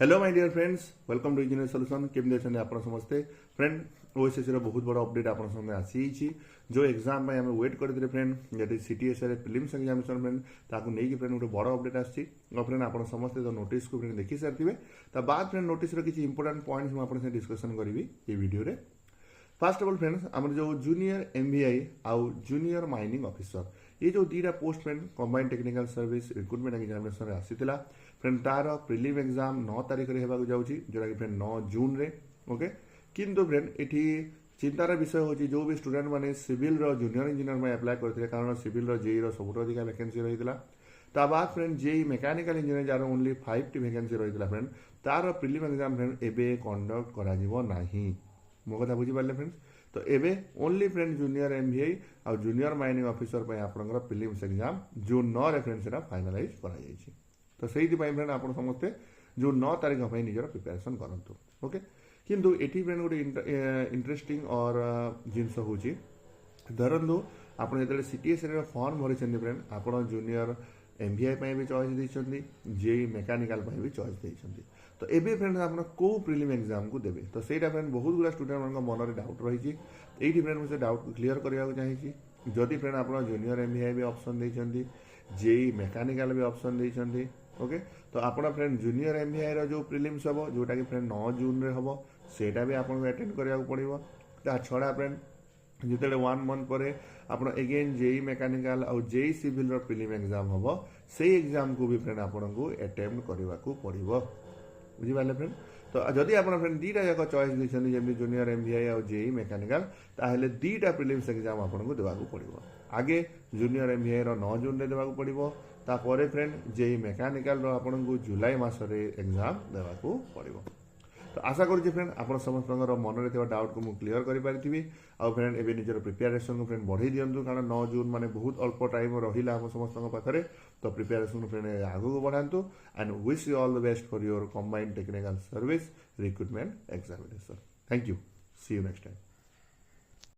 Hello my dear friends, welcome to engineer solution. केमती अच्छे आप समस्ते फ्रेंड। ओएसएससी बहुत बड़ा अपडेट आप सामने आसी जो एग्जाम में आम वेट करते फ्रेंड जैसे सीटीएसआर प्रिलिम्स एग्जामिनेशन फ्रेंड ताकू नहीं फ्रेंड गोटे बड़ अपडेट आसी फ्रेंड आप समस्ते तो नोटिस को फ्रेंड देखी सारी ता बाद फ्रेंड नोटिस किसी इंपोर्टेंट पॉइंट्स मुझे डिस्कसन करी ये वीडियो रे। फास्ट ऑफ ऑल फ्रेंड्स आम जो जूनियर एमवीआई आउ जूनियर माइनिंग ऑफिसर ये जो दीटा post friend combined technical service recruitment examination आसीला फ्रेंड तार प्रिलिम एग्जाम 9 तारिख रे हेबाक जाउची जोटा कि फ्रेंड 9 जून रे। ओके किंतु फ्रेंड एठी चिंतार विषय होची जो भी स्टूडेंट माने सिविल रो जूनियर इंजीनियर में अप्लाई करथिले कारण सिविल रो जेई रो सबुठ अधिक वैकेंसी रहितला। ता बाद फ्रेंड जेई मैकेनिकल इंजीनियर जार ओनली 5 टी वैकेंसी रहितला फ्रेंड तार प्रिलिम एग्जाम फ्रेंड एबे कंडक्ट करा जिवो नाही। मो कथा बुझी पाले फ्रेंड्स। तो एबे ओनली फ्रेंड जूनियर एमवीआई और जूनियर माइनिंग ऑफिसर पे आपनकर प्रिलिम्स एग्जाम जून 9 रे फ्रेंड सेटा फाइनलाइज करा जायछि। तो से फ्रेंड आप समस्ते जो 9 तारिख निजर प्रिपेरेसन करूँ। ओके किंतु एटी फ्रेंड गोटे इंटरेस्टिंग और जिनस हूँ धरतु आप जो सीटीएस फॉर्म भरी फ्रेंड आप जूनियर एमवीआई भी चॉइस देते जेई मैकेनिकल भी चॉइस देते। तो एबे फ्रेंड आप कौ प्रिलिम एग्जाम को देवे तो सहीटा फ्रेंड बहुत गुड़ा स्टूडेंट मान मन में डाउट रही ये फ्रेंड मुझे डाउट को क्लीयर करने चाहिए। जदि फ्रेंड आप जूनियर एमवीआई भी ऑप्शन देते जेई मैकेनिकल भी ऑप्शन देते। ओके तो आप फ्रेंड जूनियर एमवीआई रो जो प्रिलिम्स हम जोटा कि फ्रेंड 9 जून रे हम सेटा भी आपको अटेंड करा पड़ो। ता छड़ा फ्रेंड जिते 1 मंथ पर आप एगेन जेई मैकेनिकल और जेई सिविल प्रिलिम एग्जाम हम से एग्जाम को भी फ्रेंड आपको अटेम्प्ट करने को पड़ो। बुझीपारे फ्रेंड। तो जदि आप फ्रेंड दीटा जाक चॉइस देते जमी जूनियर एमवीआई और जेई मैकेनिकल ताहले दीटा प्रिलिम्स एग्जाम आपको देवाक पड़ो। आगे जूनियर एमवीआई 9 जून रे देवाक पड़ो तापर फ्रेंड जेई मैकेनिकल आपको जुलाई मसरे एग्जाम देवाक पड़ो। तो आशा करुँच फ्रेंड आप समस्त मन में डाउट को क्लीयर करी आउ फ्रेंड एवं निजर प्रिपेरेसन को फ्रेंड बढ़ई दिंतु कारण 9 जून माने बहुत अल्प टाइम रहा आम समस्त पाखे। तो प्रिपेरेसन फ्रेंड आगू बढ़ातु and wish you all the best for your combined technical service recruitment examination. Thank you, see you next time.